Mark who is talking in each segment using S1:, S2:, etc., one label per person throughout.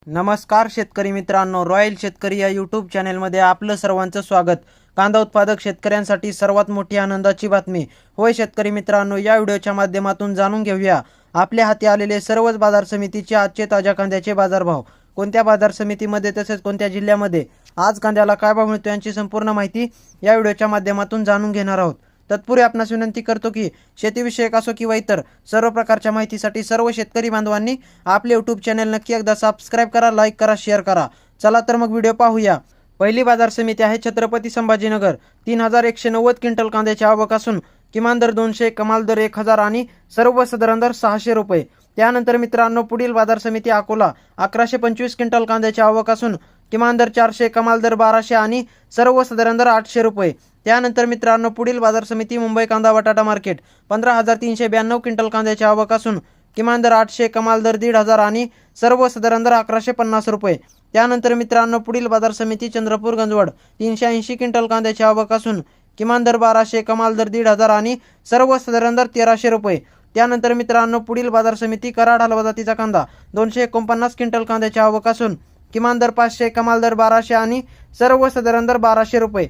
S1: नमस्कार शेतकरी मित्रांनो, रॉयल शेतकरी या यूट्यूब चॅनलमध्ये आपलं सर्वांचं स्वागत। कांदा उत्पादक शेतकऱ्यांसाठी सर्वात मोठी आनंदाची बातमी। होय शेतकरी मित्रांनो, या व्हिडिओच्या माध्यमातून जाणून घेऊया आपल्या हाती आलेले सर्वच बाजार समितीचे आजचे ताज्या कांद्याचे बाजारभाव, कोणत्या बाजार समितीमध्ये तसेच कोणत्या जिल्ह्यामध्ये आज कांद्याला काय भाव मिळतो यांची संपूर्ण माहिती या व्हिडिओच्या माध्यमातून जाणून घेणार आहोत। तत्पूर्वी आपणास विनंती करतो की शेतीविषयक असो किंवा इतर सर्व प्रकारच्या माहितीसाठी सर्व शेतकरी बांधवांनी आपले यूट्यूब चॅनल नक्की एकदा सबस्क्राइब करा, लाईक करा, शेअर करा। चला तर मग व्हिडिओ पाहूया। पहिली बाजार समिती आहे छत्रपती संभाजीनगर। 3190 क्विंटल कांद्याची आवक असून किमान दर 200, कमाल दर 1000 आणि सर्वसाधारण दर 600 रुपये। त्यानंतर मित्रांनो पुढील बाजार समिती अकोला। 1125 क्विंटल कांद्याची आवक असून किमान दर 400, कमाल दर 1200 आणि सर्वसाधारण दर 800 रुपये। त्यानंतर मित्रांनो पुढील बाजार समिती मुंबई कांदा बटाटा मार्केट। 15392 क्विंटल कांद्याची आवक असून किमान दर 800, कमाल दर 1500 आणि सर्वसाधारण दर 1150 रुपये। त्यानंतर मित्रांनो पुढील बाजार समिती चंद्रपूर गंजवड। 380 क्विंटल कांद्याची आवक असून किमान दर 1200, कमाल दर 1500 आणि सर्वसाधारण दर 1300 रुपये। त्यानंतर मित्रांनो पुढील बाजार समिती कराड हलवा जातीचा कांदा। 249 क्विंटल कांद्याची आवक असून किमान दर 500, कमाल दर 1200 आणि सर्वसाधारण दर 1200 रुपये।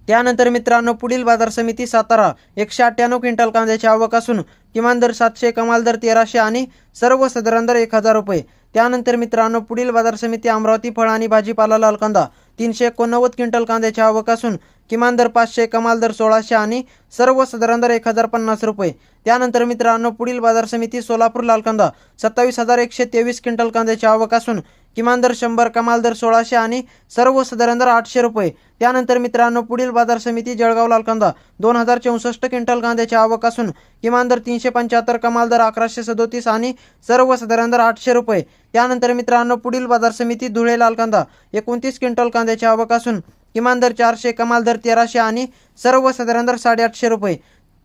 S1: त्यानंतर मित्रांनो पुढील बाजार समिती सातारा। 198 क्विंटल कांद्याची आवक असून किमान दर 700, कमाल दर 1300 आणि सर्वसाधारण दर 1000 रुपये। त्यानंतर मित्रांनो पुढील बाजार समिती अमरावती फळ आणि भाजीपाला लाल कांदा। 389 क्विंटल कांद्याची आवक असून किमान दर 500, कमाल दर 1600 आणि सर्वसाधारण दर 1050 रुपये। त्यानंतर मित्रांनो पुढील बाजार समिती सोलापूर लाल कांदा। 27123 क्विंटल कांद्याची आवक असून किमान दर 100, कमाल दर 1600 आणि सर्वसाधारण दर 800 रुपये। त्यानंतर मित्रांनो पुढील बाजार समिती जळगाव लाल कांदा। 2064 क्विंटल कांद्याची आवक असून किमान दर 375, कमाल दर 1137 आणि सर्वसाधारण दर 800 रुपये। त्यानंतर मित्रांनो पुढील बाजार समिती धुळे लाल कांदा। 29 क्विंटल कांद्याची आवक असून किमान दर 400, कमाल दर 1300 आणि सर्वसाधारण दर 850 रुपये।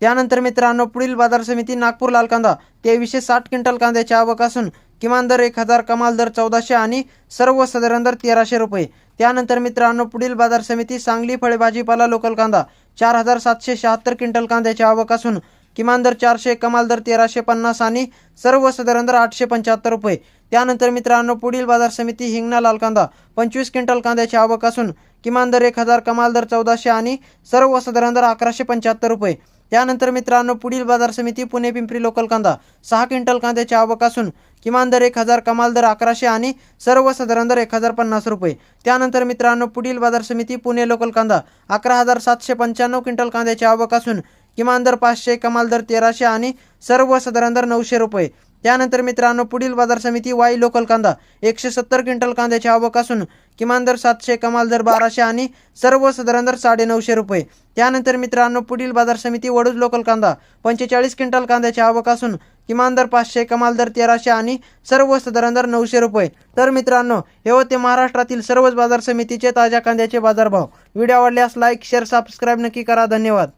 S1: त्यानंतर मित्रांनो पुढील बाजार समिती नागपूर लाल कांदा। 2360 क्विंटल कांद्याची आवक असून किमान दर 1000, कमाल दर 1400 आणि सर्वसाधारण दर 1300 रुपये। त्यानंतर मित्रांनो पुढील बाजार समिती सांगली फळे भाजीपाला लोकल कांदा। 4776 क्विंटल कांद्याची आवक असून किमान दर 400, कमाल दर 1350 आणि सर्वसाधारण दर 875 रुपये। त्यानंतर मित्रांनो पुढील बाजार समिती हिंगणा लाल कांदा। 25 क्विंटल कांद्याची आवक असून किमान दर 1000, कमाल दर 1400 आणि सर्वसाधारण दर 1175 रुपये। त्यानंतर मित्रांनो पुढील बाजार समिती पुणे पिंपरी लोकल कांदा। 6 क्विंटल कांद्याची आवक असून किमान दर 1000, कमाल दर 1100 आणि सर्वसाधारण दर 1050 रुपये। त्यानंतर मित्रांनो पुढील बाजार समिती पुणे लोकल कांदा। 11795 क्विंटल कांद्याची आवक असून किमान दर 500, कमाल दर 1300 आणि सर्वसाधारण दर 900 रुपये। त्यानंतर मित्रांनो पुढील बाजार समिती वाई लोकल कांदा। 170 क्विंटल कांद्याची आवक असून किमान दर 700, कमाल दर 1200 आणि सर्वसाधारण दर 950 रुपये। त्यानंतर मित्रांनो पुढील बाजार समिती वडूज लोकल कांदा। 45 क्विंटल कांद्याची आवक असून किमान दर 500, कमाल दर 1300 आणि सर्वसाधारण दर 900 रुपये। तर मित्रांनो हे होते महाराष्ट्रातील सर्वच बाजार समितीचे ताज्या कांद्याचे बाजारभाव। व्हिडिओ आवडल्यास लाईक, शेअर, सबस्क्राइब नक्की करा। धन्यवाद।